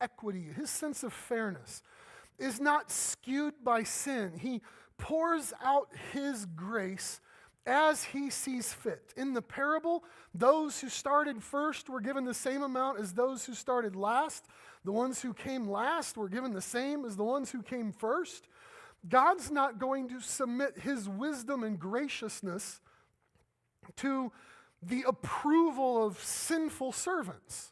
equity, his sense of fairness is not skewed by sin. He pours out his grace as he sees fit. In the parable, those who started first were given the same amount as those who started last. The ones who came last were given the same as the ones who came first. God's not going to submit his wisdom and graciousness to the approval of sinful servants.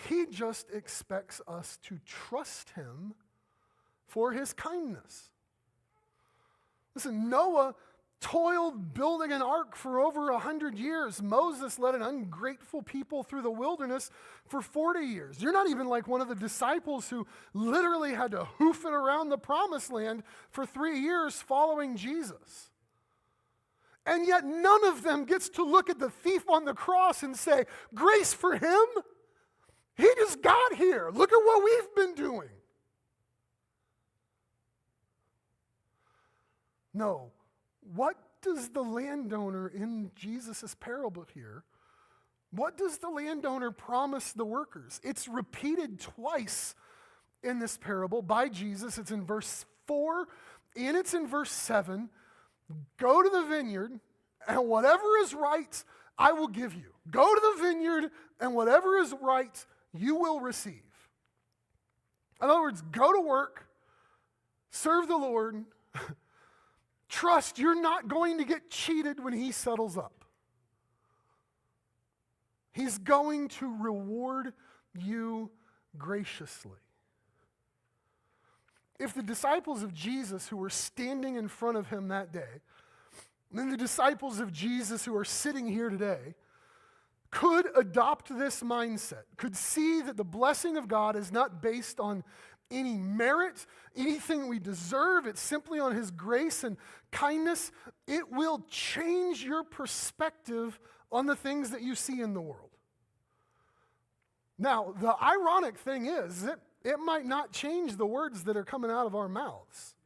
He just expects us to trust him for his kindness. Listen, Noah toiled building an ark for over 100 years. Moses led an ungrateful people through the wilderness for 40 years. You're not even like one of the disciples who literally had to hoof it around the promised land for 3 years following Jesus. And yet none of them gets to look at the thief on the cross and say, grace for him? He just got here. Look at what we've been doing. No. What does the landowner in Jesus' parable here, what does the landowner promise the workers? It's repeated twice in this parable by Jesus. It's in verse 4 and it's in verse 7. Go to the vineyard and whatever is right, I will give you. Go to the vineyard and whatever is right, you will receive. In other words, go to work, serve the Lord, trust you're not going to get cheated when he settles up. He's going to reward you graciously. If the disciples of Jesus who were standing in front of him that day, and then the disciples of Jesus who are sitting here today, could adopt this mindset, could see that the blessing of God is not based on any merit, anything we deserve, it's simply on his grace and kindness, it will change your perspective on the things that you see in the world. Now, the ironic thing is, it might not change the words that are coming out of our mouths.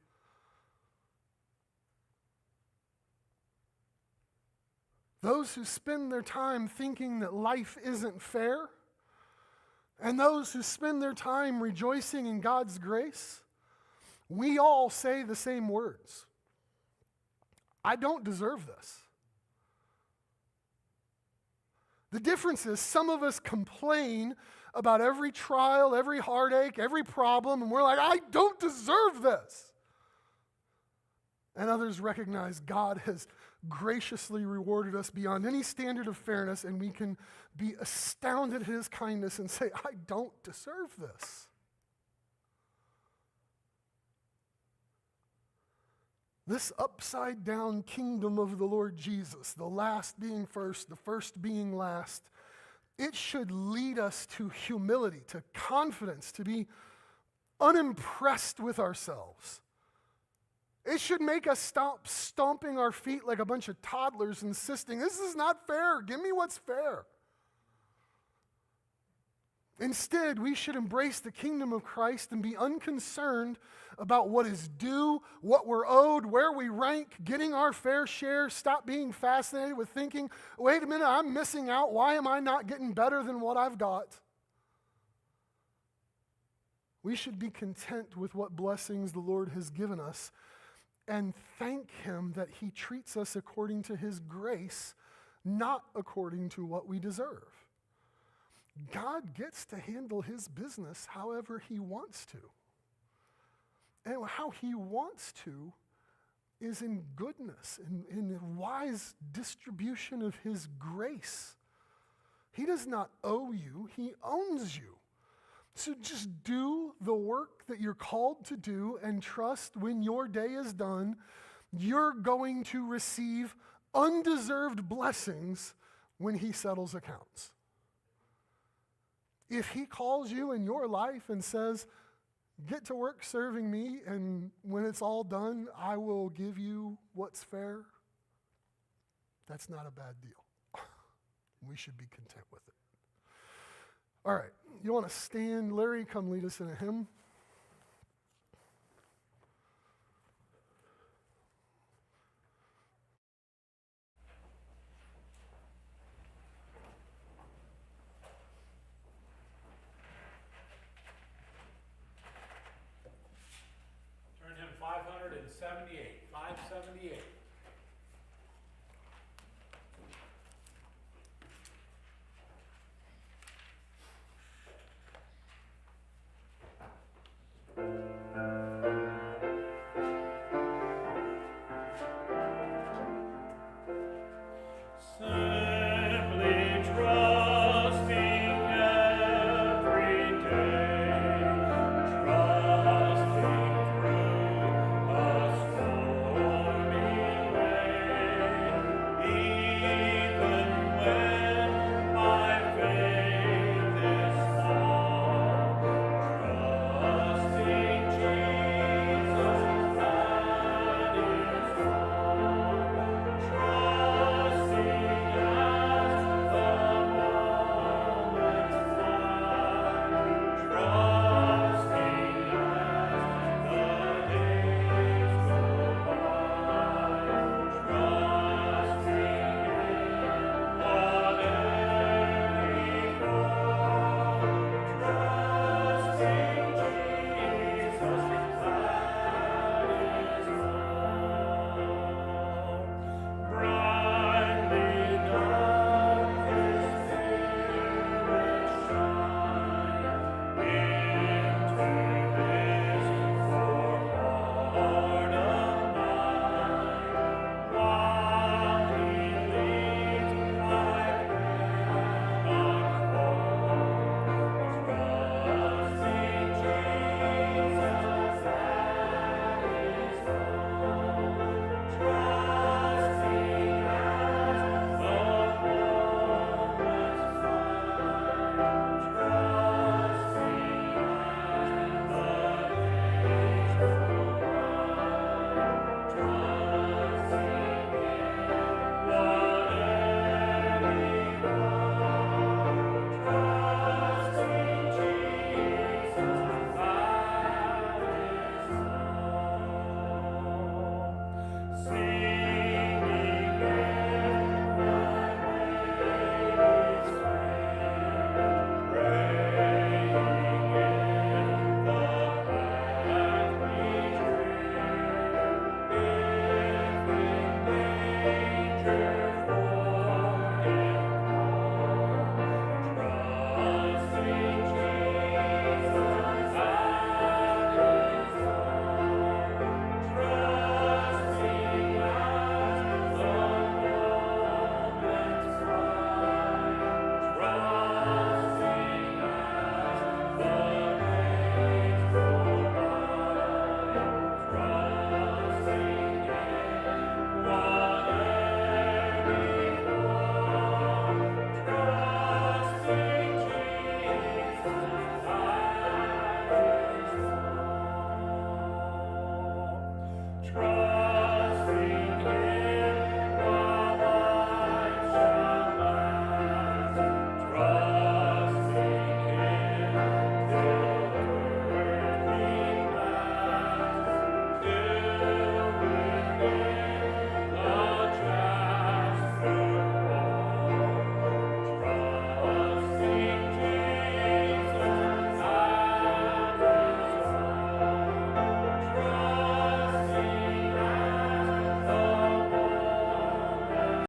Those who spend their time thinking that life isn't fair, and those who spend their time rejoicing in God's grace, we all say the same words. I don't deserve this. The difference is some of us complain about every trial, every heartache, every problem, and we're like, I don't deserve this. And others recognize God has graciously rewarded us beyond any standard of fairness, and we can be astounded at his kindness and say, I don't deserve this. This upside down kingdom of the Lord Jesus, the last being first, the first being last, it should lead us to humility, to confidence, to be unimpressed with ourselves. It should make us stop stomping our feet like a bunch of toddlers insisting, this is not fair, give me what's fair. Instead, we should embrace the kingdom of Christ and be unconcerned about what is due, what we're owed, where we rank, getting our fair share, stop being fascinated with thinking, wait a minute, I'm missing out, why am I not getting better than what I've got? We should be content with what blessings the Lord has given us and thank him that he treats us according to his grace, not according to what we deserve. God gets to handle his business however he wants to. And how he wants to is in goodness, in the wise distribution of his grace. He does not owe you, he owns you. So just do the work that you're called to do and trust when your day is done, you're going to receive undeserved blessings when he settles accounts. If he calls you in your life and says, get to work serving me, and when it's all done, I will give you what's fair, that's not a bad deal. We should be content with it. All right, you want to stand? Larry, come lead us in a hymn. 578.